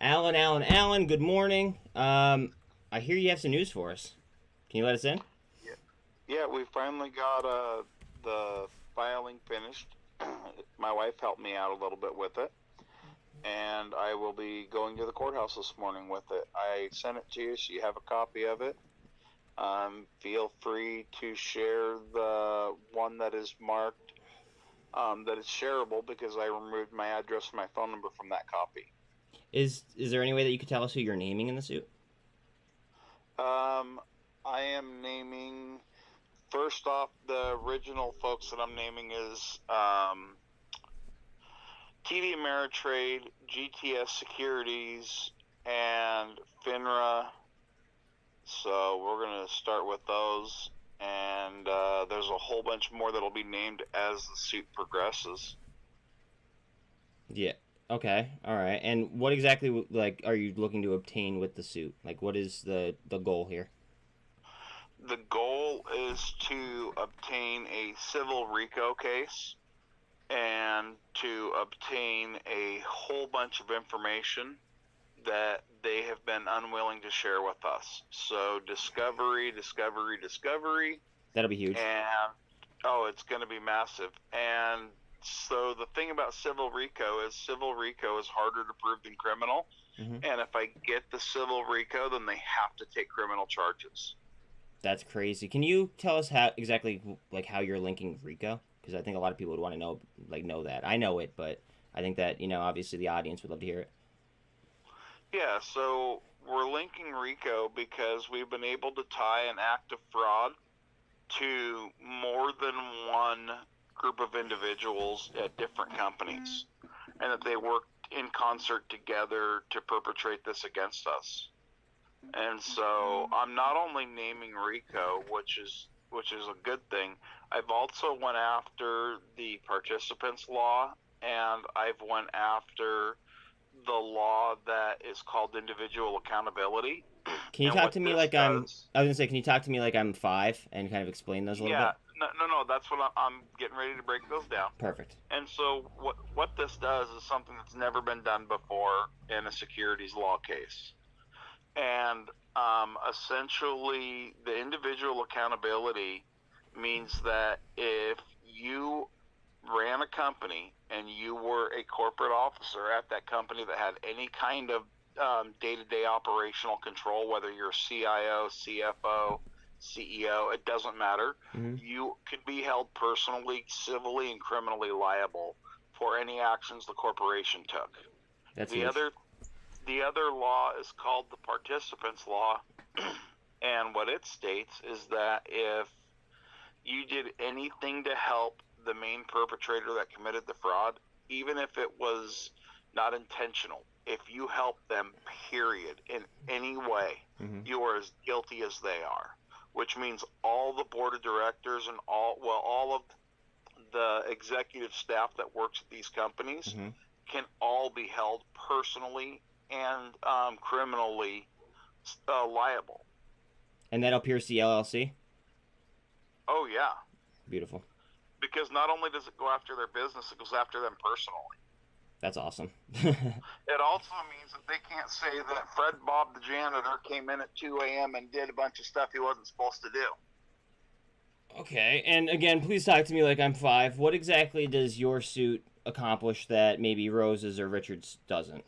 Alan, good morning. I hear you have some news for us. Can you let us in? Yeah, we finally got the filing finished. My wife helped me out a little bit with it, and I will be going to the courthouse this morning with it. I sent it to you, so you have a copy of it. Feel free to share the one that is marked that is shareable, because I removed my address and my phone number from that copy. Is there any way that you could tell us who you're naming in the suit? I am naming, first off, the original folks that I'm naming is TD Ameritrade, GTS Securities, and FINRA. So we're going to start with those, and there's a whole bunch more that'll be named as the suit progresses. Yeah. Okay. All right. And what exactly are you looking to obtain with the suit? Like, what is the goal here? The goal is to obtain a civil RICO case and to obtain a whole bunch of information that they have been unwilling to share with us. So discovery. That'll be huge. And it's going to be massive. And so the thing about civil RICO is harder to prove than criminal. Mm-hmm. And if I get the civil RICO, then they have to take criminal charges. That's crazy. Can you tell us how exactly how you're linking RICO? Because I think a lot of people would want to know that. I know it, but I think that obviously the audience would love to hear it. Yeah, so we're linking RICO because we've been able to tie an act of fraud to more than one group of individuals at different companies, and that they worked in concert together to perpetrate this against us. And so I'm not only naming RICO, which is a good thing. I've also went after the participants law, and I've went after the law that is called individual accountability. Can you talk to me like I was gonna say, can you talk to me like I'm 5 and kind of explain those a little bit? Yeah, no, that's what I'm getting ready to break those down. Perfect. And so what this does is something that's never been done before in a securities law case. And essentially, the individual accountability means that if you ran a company and you were a corporate officer at that company that had any kind of day-to-day operational control, whether you're CIO, CFO, CEO, it doesn't matter. Mm-hmm. You could be held personally, civilly, and criminally liable for any actions the corporation took. That's The other law is called the participants law, and what it states is that if you did anything to help the main perpetrator that committed the fraud, even if it was not intentional, if you help them, period, in any way, mm-hmm. you are as guilty as they are, which means all the board of directors and all of the executive staff that works at these companies mm-hmm. can all be held personally and criminally liable. And that'll pierce the LLC? Oh, yeah. Beautiful. Because not only does it go after their business, it goes after them personally. That's awesome. It also means that they can't say that Fred Bob the janitor came in at 2 a.m. and did a bunch of stuff he wasn't supposed to do. Okay, and again, please talk to me like I'm 5. What exactly does your suit accomplish that maybe Rose's or Richard's doesn't?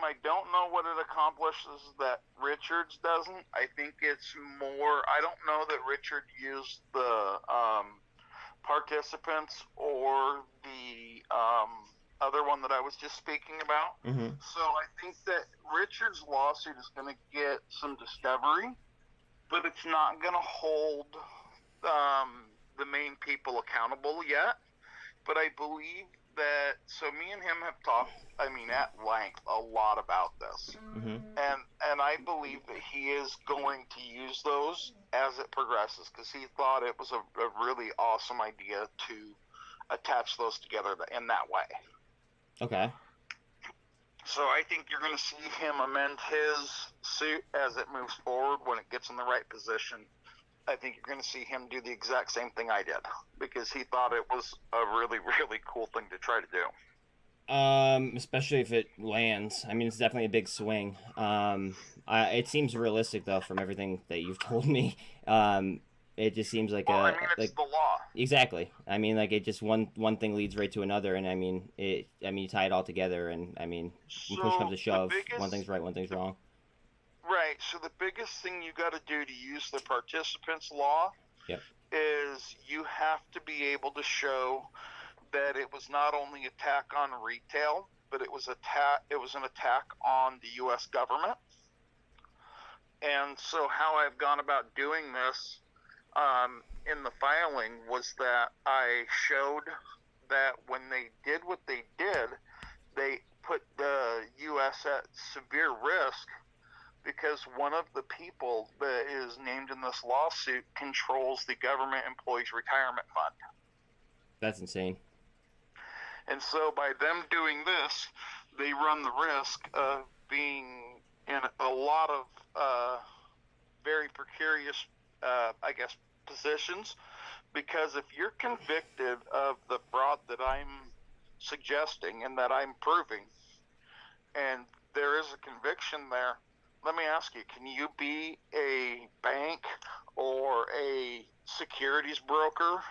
I don't know what it accomplishes that Richards doesn't. I think it's more, I don't know that Richard used the participants or the other one that I was just speaking about. Mm-hmm. So I think that Richard's lawsuit is going to get some discovery, but it's not going to hold the main people accountable yet. But I believe that, so me and him have talked, at length, a lot about this. Mm-hmm. And I believe that he is going to use those as it progresses, because he thought it was a really awesome idea to attach those together in that way. Okay. So I think you're going to see him amend his suit as it moves forward when it gets in the right position. I think you're going to see him do the exact same thing I did, because he thought it was a really, really cool thing to try to do. Especially if it lands. I mean, it's definitely a big swing. It seems realistic though from everything that you've told me. It just seems like Well, I mean, it's like the law. exactly. I mean, like it just one thing leads right to another, and I mean it. I mean, you tie it all together, and I mean, when push comes So to the shove, one thing's biggest, right, one thing's wrong. right. So the biggest thing you got to do to use the participants law Yep. is you have to be able to show that it was not only attack on retail, but it was an attack on the U.S. government. And so how I've gone about doing this in the filing was that I showed that when they did what they did, they put the U.S. at severe risk because one of the people that is named in this lawsuit controls the government employees retirement fund. That's insane. And so by them doing this, they run the risk of being in a lot of very precarious, I guess, positions. Because if you're convicted of the fraud that I'm suggesting and that I'm proving, and there is a conviction there, let me ask you, can you be a bank or a securities broker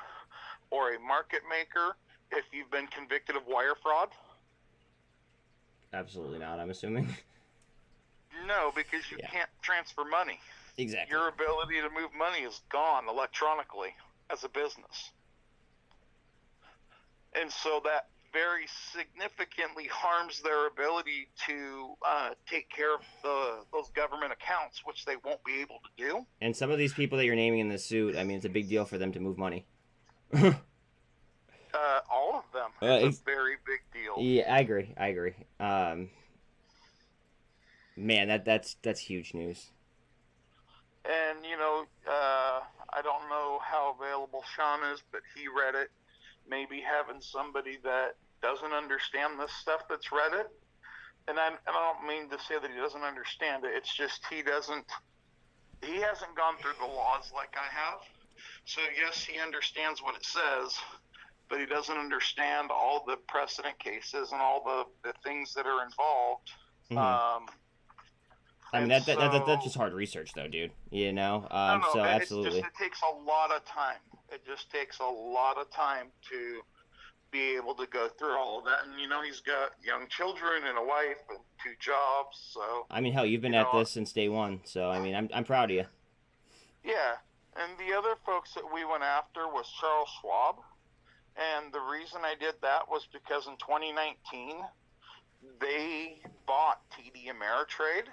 or a market maker if you've been convicted of wire fraud? Absolutely not. I'm assuming. No, because you can't transfer money. Exactly. Your ability to move money is gone electronically as a business. And so that very significantly harms their ability to take care of those government accounts, which they won't be able to do. And some of these people that you're naming in this suit, I mean, it's a big deal for them to move money. All of them. It's a very big deal. Yeah, I agree. Man, that's huge news. And, I don't know how available Sean is, but he read it. Maybe having somebody that doesn't understand this stuff that's read it. And I don't mean to say that he doesn't understand it. It's just he hasn't gone through the laws like I have. So, yes, he understands what it says, but he doesn't understand all the precedent cases and all the things that are involved. Mm-hmm. I mean, that's just hard research, though, dude. No, so absolutely. It takes a lot of time. It just takes a lot of time to be able to go through all of that. And, he's got young children and a wife and 2 jobs. So I mean, hell, you've been at this since day one. So, I mean, I'm proud of you. Yeah. And the other folks that we went after was Charles Schwab. And the reason I did that was because in 2019, they bought TD Ameritrade.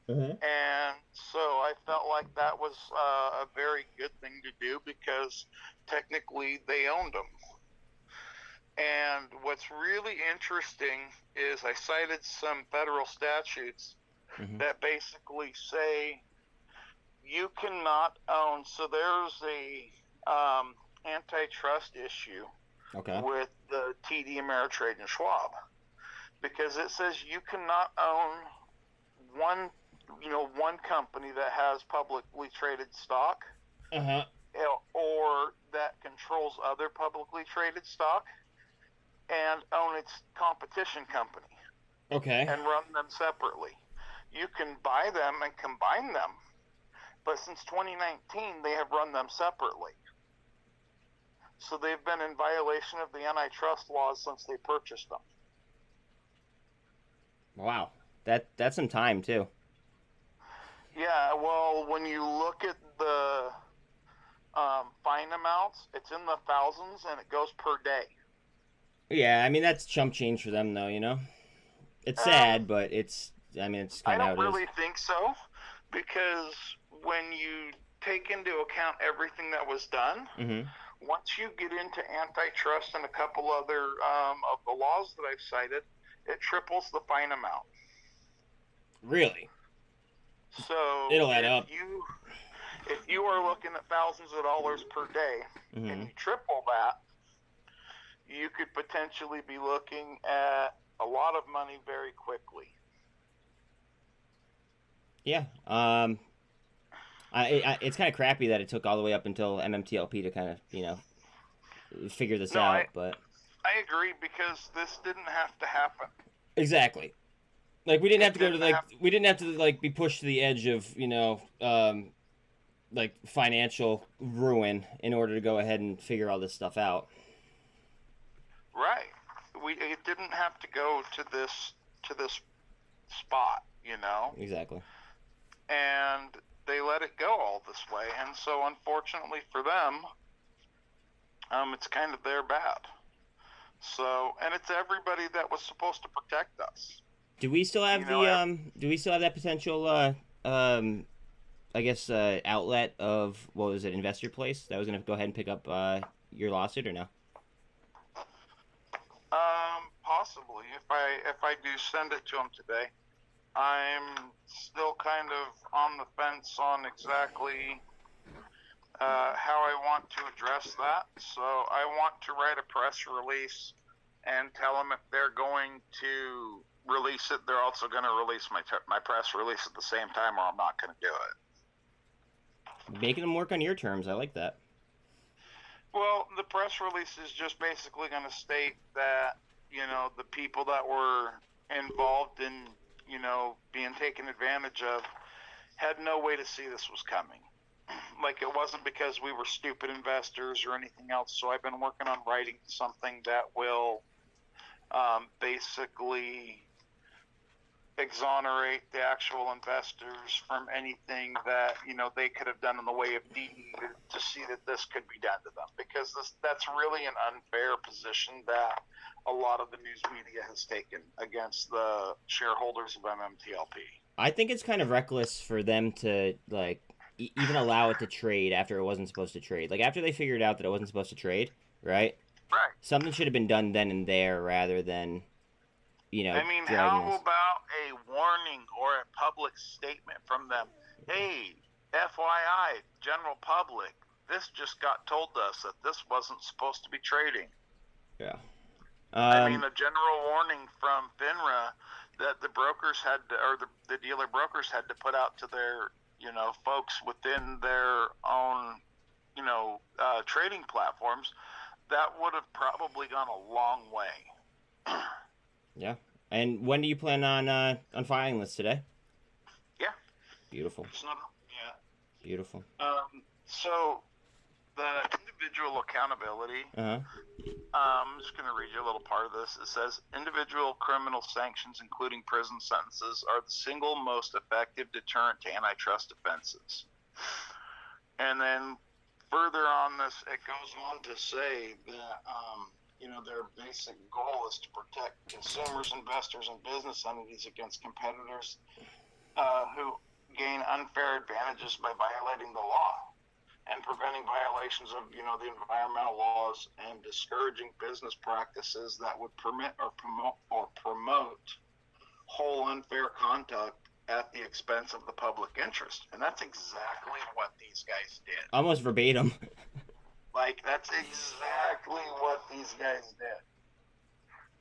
Mm-hmm. And so I felt like that was a very good thing to do because technically they owned them. And what's really interesting is I cited some federal statutes that basically say you cannot own. So there's a antitrust issue with the TD Ameritrade and Schwab because it says you cannot own one company that has publicly traded stock or that controls other publicly traded stock and own its competition company and run them separately. You can buy them and combine them, but since 2019 they have run them separately. So they've been in violation of the antitrust laws since they purchased them. Wow. That's some time too. Yeah, well, when you look at the fine amounts, it's in the thousands and it goes per day. Yeah, I mean that's chump change for them though, It's sad, but it's kind of how it is. I don't really think so, because when you take into account everything that was done, once you get into antitrust and a couple other of the laws that I've cited, it triples the fine amount. Really? So it'll add up. If you are looking at thousands of dollars per day and you triple that, you could potentially be looking at a lot of money very quickly. Yeah. It's kind of crappy that it took all the way up until MMTLP to kind of, figure this out, but I agree, because this didn't have to happen. Exactly. Like we didn't have to go to Didn't have, we didn't have to like be pushed to the edge of like financial ruin in order to go ahead and figure all this stuff out. right. It didn't have to go to this spot, Exactly. and they let it go all this way. And so, unfortunately for them, it's kind of their bad. So, and it's everybody that was supposed to protect us. Do we still have You know, do we still have that potential I guess outlet of what was it, Investor Place that was going to go ahead and pick up your lawsuit, or no? possibly, if I do send it to them today. I'm still kind of on the fence on exactly how I want to address that. So I want to write a press release and tell them if they're going to release it, they're also going to release my press release at the same time, or I'm not going to do it. Making them work on your terms. I like that. Well, the press release is just basically going to state that, the people that were involved in, being taken advantage of had no way to see this was coming. Like, it wasn't because we were stupid investors or anything else. So I've been working on writing something that will basically exonerate the actual investors from anything that they could have done in the way of deed to see that this could be done to them, because that's really an unfair position that a lot of the news media has taken against the shareholders of MMTLP. I think it's kind of reckless for them to like even allow it to trade after it wasn't supposed to trade. Like after they figured out that it wasn't supposed to trade, right? Right. Something should have been done then and there rather than I mean, how about a warning or a public statement from them? Hey, FYI, general public, this just got told to us that this wasn't supposed to be trading. Yeah. I mean, a general warning from FINRA that the brokers had to, or the dealer brokers had to put out to their, folks within their own, trading platforms, that would have probably gone a long way. Yeah. And when do you plan on filing this today? Yeah. Beautiful. It's not. Yeah. Beautiful. So the individual accountability. I'm just going to read you a little part of this. It says, individual criminal sanctions, including prison sentences, are the single most effective deterrent to antitrust offenses. And then further on this, it goes on to say that, their basic goal is to protect consumers, investors, and business entities against competitors who gain unfair advantages by violating the law, and preventing violations of, the environmental laws, and discouraging business practices that would permit or promote whole unfair conduct at the expense of the public interest. And that's exactly what these guys did. Almost verbatim. Like, that's exactly what these guys did.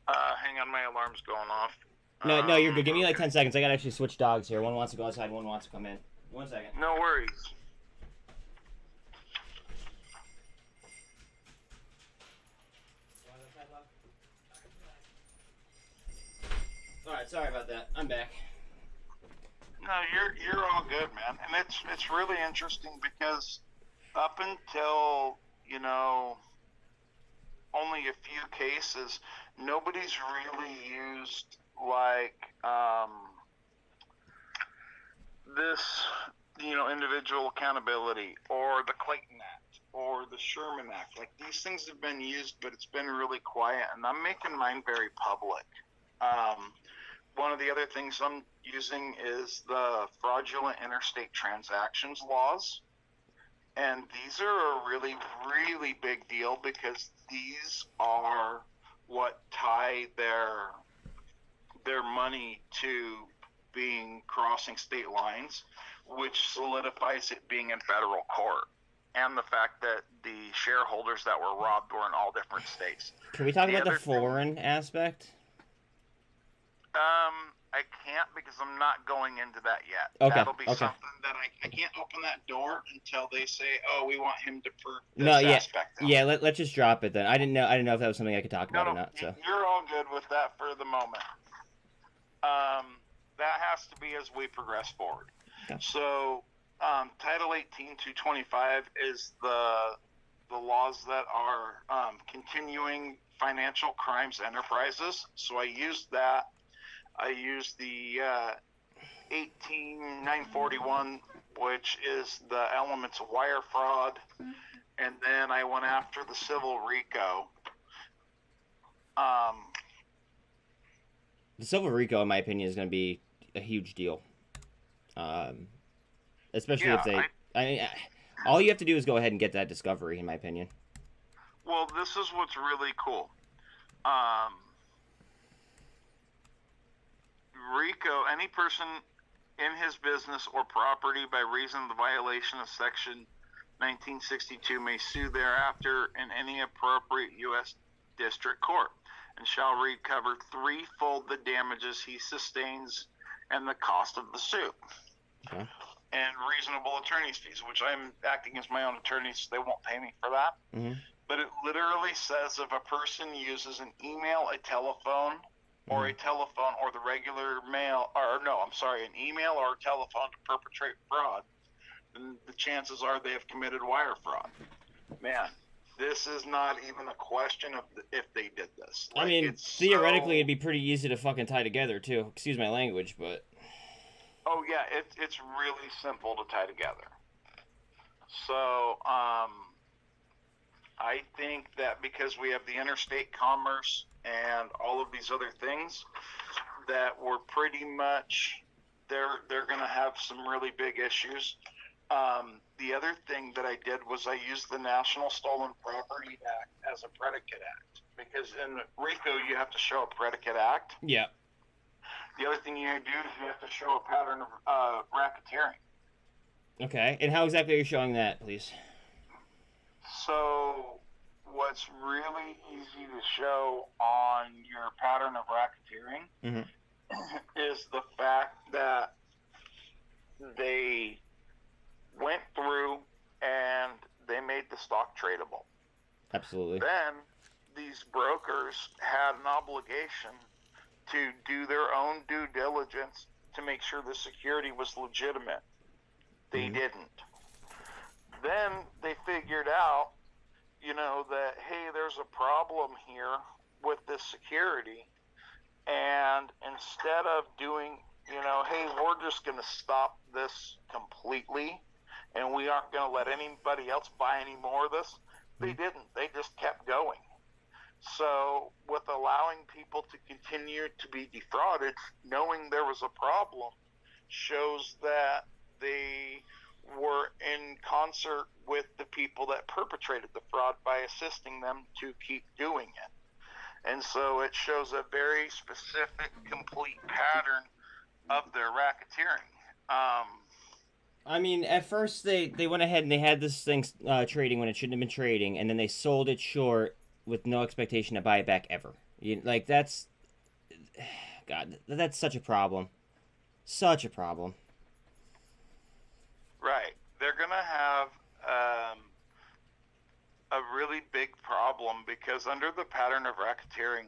Hang on, my alarm's going off. No, you're good. Give me like 10 seconds. I gotta actually switch dogs here. One wants to go outside, one wants to come in. 1 second. No worries. Alright, sorry about that. I'm back. No, you're all good, man. And it's really interesting because up until, only a few cases, nobody's really used like this, individual accountability or the Clayton Act or the Sherman Act. Like, these things have been used, but it's been really quiet, and I'm making mine very public. One of the other things I'm using is the fraudulent interstate transactions laws. And these are a really, really big deal, because these are what tie their money to being crossing state lines, which solidifies it being in federal court. And the fact that the shareholders that were robbed were in all different states. Can we talk about the foreign aspect? I can't because I'm not going into that yet. Okay. That'll be Okay. something that I can't open that door until they say, "Oh, we want him to prove this No. Yeah. aspect." Yeah. Let's just drop it then. I didn't know if that was something I could talk about or not. So. You're all good with that for the moment. That has to be as we progress forward. Okay. So, Title 18-225 is the laws that are continuing financial crimes enterprises. So I used that. I used the 18941, which is the elements of wire fraud, and then I went after the civil RICO. The civil RICO, in my opinion, is going to be a huge deal. Especially if they. I mean, all you have to do is go ahead and get that discovery, in my opinion. Well, this is what's really cool. RICO, any person in his business or property by reason of the violation of Section 1962 may sue thereafter in any appropriate U.S. District Court and shall recover threefold the damages he sustains and the cost of the suit. Okay. And reasonable attorney's fees, which I'm acting as my own attorney, so they won't pay me for that. Mm-hmm. But it literally says if a person uses an email, a telephone, or a telephone, or the regular mail, or no, I'm sorry, an email or a telephone to perpetrate fraud, then the chances are they have committed wire fraud. Man, this is not even a question of if they did this. Like, I mean, theoretically, it'd be pretty easy to fucking tie together, too. Excuse my language, but... Oh, yeah, it's really simple to tie together. So, I think that because we have the interstate commerce and all of these other things, that we're pretty much, they're going to have some really big issues. The other thing that I did was I used the National Stolen Property Act as a predicate act. Because in RICO, you have to show a predicate act. Yeah. The other thing you do is you have to show a pattern of racketeering. Okay, and how exactly are you showing that, please? So, what's really easy to show on your pattern of racketeering is the fact that they went through and they made the stock tradable. Absolutely. Then, these brokers had an obligation to do their own due diligence to make sure the security was legitimate. They didn't. Then they figured out, that, hey, there's a problem here with this security. And instead of doing, hey, we're just going to stop this completely and we aren't going to let anybody else buy any more of this, they didn't. They just kept going. So with allowing people to continue to be defrauded, knowing there was a problem, shows that they were in concert with the people that perpetrated the fraud by assisting them to keep doing it. And so it shows a very specific, complete pattern of their racketeering. I mean, at first they went ahead and they had this thing trading when it shouldn't have been trading, and then they sold it short with no expectation to buy it back ever. That's... God, that's such a problem. Such a problem. Right. They're going to have a really big problem because under the pattern of racketeering,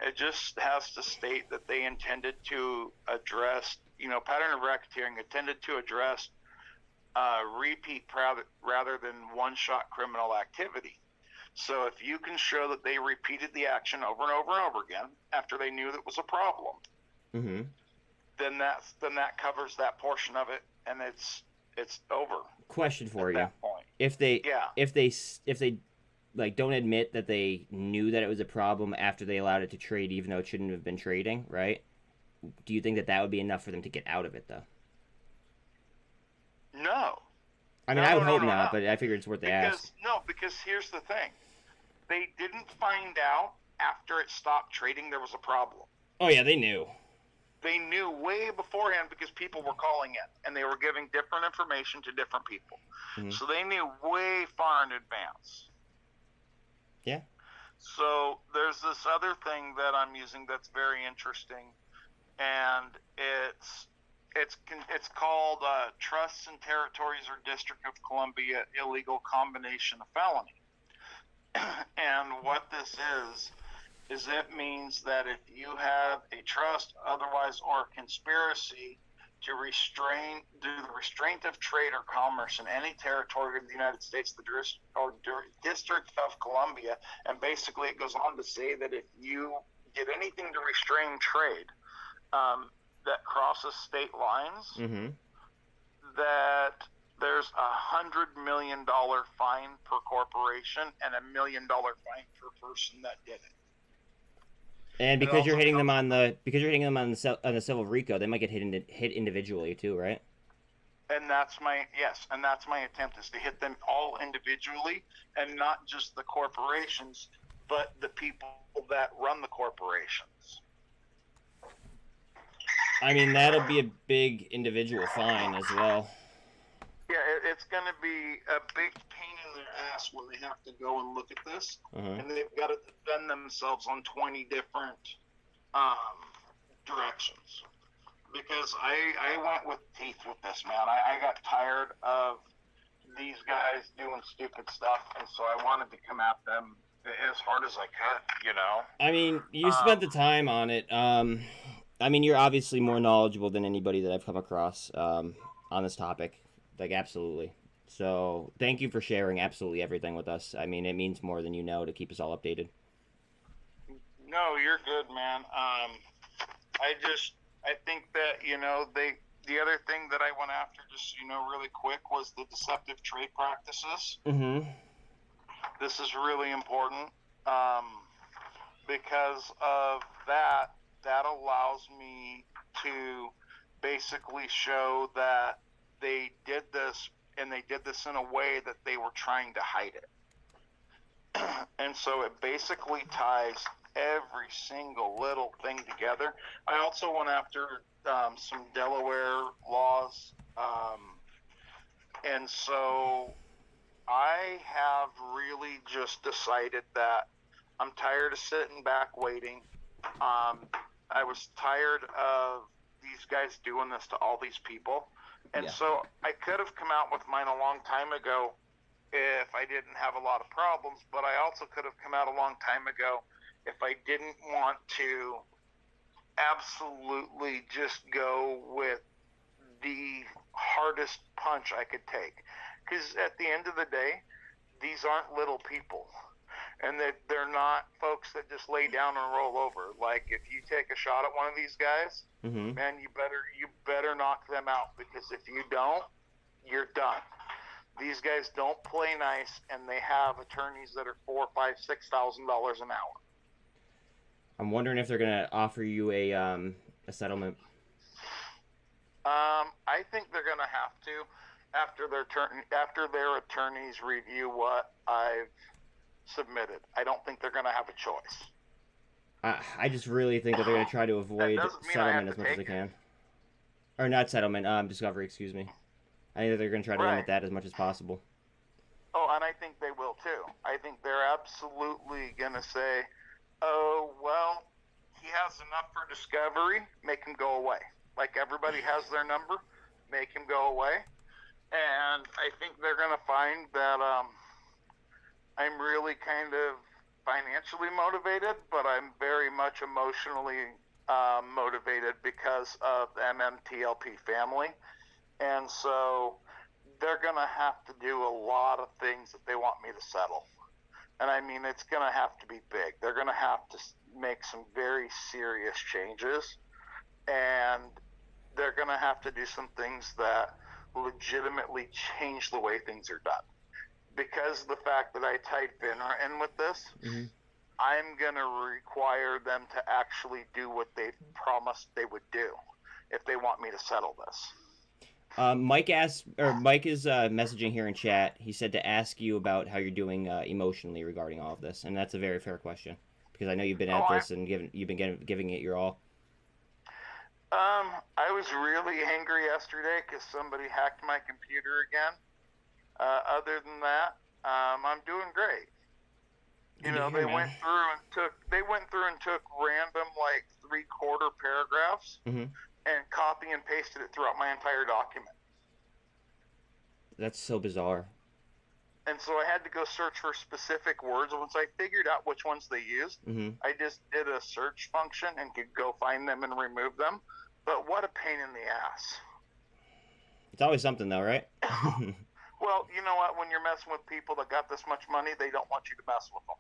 it just has to state that they intended to address, pattern of racketeering intended to address repeat rather than one-shot criminal activity. So if you can show that they repeated the action over and over and over again after they knew that was a problem, then that covers that portion of it, and it's over. Question for you: that point. If they don't admit that they knew that it was a problem after they allowed it to trade, even though it shouldn't have been trading, right? Do you think that would be enough for them to get out of it, though? No. I mean, I would hope not, but I figured it's worth the ask. No, because here's the thing. They didn't find out after it stopped trading there was a problem. Oh, yeah, they knew. They knew way beforehand because people were calling in, and they were giving different information to different people. So they knew way far in advance. Yeah. So there's this other thing that I'm using that's very interesting. and it's called Trusts and Territories or District of Columbia Illegal Combination of Felony. And what this is it means that if you have a trust, otherwise, or conspiracy to do the restraint of trade or commerce in any territory of the United States, the District of Columbia, and basically it goes on to say that if you did anything to restrain trade that crosses state lines, that there's $100 million fine per corporation and $1 million fine per person that did it. And because you're hitting them on the civil RICO, they might get hit individually too, right? And that's my attempt, is to hit them all individually, and not just the corporations, but the people that run the corporations. I mean, that'll be a big individual fine as well. Yeah, it's going to be a big pain in their ass when they have to go and look at this, and they've got to defend themselves on 20 different directions. Because I went with teeth with this, man. I got tired of these guys doing stupid stuff, and so I wanted to come at them as hard as I could, you know? I mean, you spent the time on it. I mean, you're obviously more knowledgeable than anybody that I've come across on this topic. Like, absolutely. So, thank you for sharing absolutely everything with us. I mean, it means more than you know to keep us all updated. No, you're good, man. I think that, you know, the other thing that I went after, just, you know, really quick, was the deceptive trade practices. This is really important because of that allows me to basically show that they did this, and they did this in a way that they were trying to hide it. And so it basically ties every single little thing together. I also went after some Delaware laws, and so I have really just decided that I'm tired of sitting back waiting. I was tired of these guys doing this to all these people. And so I could have come out with mine a long time ago if I didn't have a lot of problems, but I also could have come out a long time ago if I didn't want to absolutely just go with the hardest punch I could take. Because at the end of the day, these aren't little people. And they're not folks that just lay down and roll over. Like, if you take a shot at one of these guys, man, you better knock them out, because if you don't, you're done. These guys don't play nice, and they have attorneys that are $4,000, $5,000, $6,000 an hour. I'm wondering if they're gonna offer you a settlement. I think they're gonna have to after their attorneys review what I've submitted. I don't think they're going to have a choice. I just really think that they're going to try to avoid settlement as much as they can. Or not settlement, discovery, excuse me. I think that they're going to try to limit that as much as possible. Oh, and I think they will too. I think they're absolutely going to say, oh, well, he has enough for discovery, make him go away. Like, everybody has their number, make him go away. And I think they're going to find that I'm really kind of financially motivated, but I'm very much emotionally motivated because of the MMTLP family. And so they're going to have to do a lot of things that they want me to settle. And I mean, it's going to have to be big. They're going to have to make some very serious changes. And they're going to have to do some things that legitimately change the way things are done. Because of the fact that I tied FINRA in with this, I'm going to require them to actually do what they promised they would do if they want me to settle this. Mike is messaging here in chat. He said to ask you about how you're doing emotionally regarding all of this, and that's a very fair question because I know you've been at this and you've been giving it your all. I was really angry yesterday because somebody hacked my computer again. Other than that, I'm doing great. You know, they went through and took random like 3/4 paragraphs Mm-hmm. and copy and pasted it throughout my entire document. That's so bizarre. And so I had to go search for specific words. Once I figured out which ones they used, Mm-hmm. I just did a search function and could go find them and remove them. But what a pain in the ass. It's always something, though, right? Well, you know what? When you're messing with people that got this much money, they don't want you to mess with them.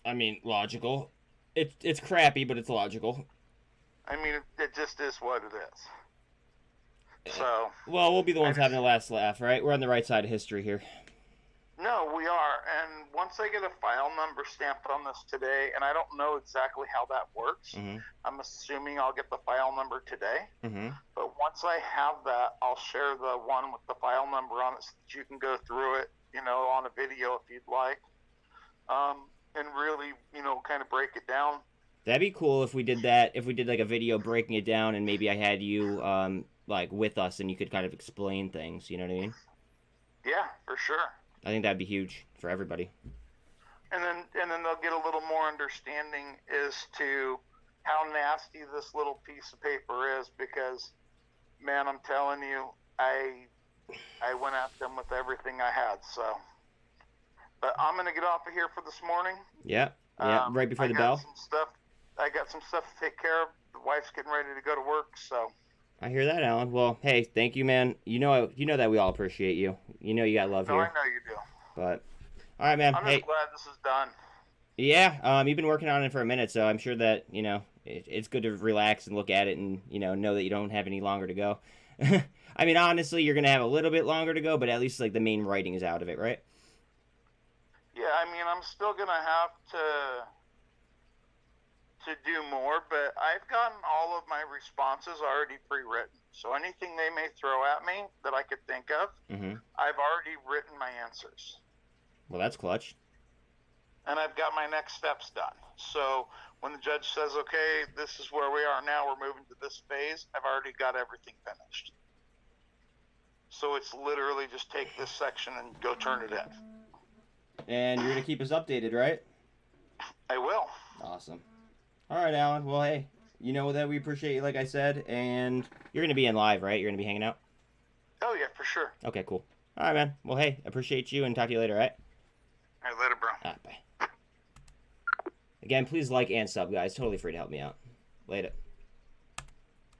I mean, logical. It's crappy, but it's logical. I mean, it just is what it is. So. Well, we'll be the ones having the last laugh, right? We're on the right side of history here. No, we are. And once I get a file number stamped on this today, and I don't know exactly how that works, Mm-hmm. I'm assuming I'll get the file number today. Mm-hmm. But once I have that, I'll share the one with the file number on it so that you can go through it, you know, on a video if you'd like, and really, you know, kind of break it down. That'd be cool if we did that. If we did like a video breaking it down, and maybe I had you like with us, and you could kind of explain things. You know what I mean? Yeah, for sure. I think that'd be huge for everybody. And then they'll get a little more understanding as to how nasty this little piece of paper is, because, man, I'm telling you, I went at them with everything I had. So, but I'm gonna get off of here for this morning. Yeah. Right before the bell. I got some stuff to take care of. The wife's getting ready to go to work, so. I hear that, Alan. Well, hey, thank you, man. You know that we all appreciate you. You know you got love here. I know you do. But, all right, man. I'm just glad this is done. Yeah, you've been working on it for a minute, so I'm sure that, you know, it's good to relax and look at it and, you know that you don't have any longer to go. I mean, honestly, you're going to have a little bit longer to go, but at least, like, the main writing is out of it, right? Yeah, I mean, I'm still going to have to do more, but I've gotten all of my responses already pre-written. So anything they may throw at me that I could think of, Mm-hmm. I've already written my answers. Well, that's clutch. And I've got my next steps done. So when the judge says, okay, this is where we are now, we're moving to this phase, I've already got everything finished. So it's literally just take this section and go turn it in. And you're going to keep us updated, right? I will. Awesome. All right, Alan. Well, hey, you know that we appreciate you, like I said, and you're going to be in live, right? You're going to be hanging out? Oh, yeah, for sure. Okay, cool. All right, man. Well, hey, appreciate you, and talk to you later, all right? All right, later, bro. All right, bye. Again, please like and sub, guys. Totally free to help me out. Later.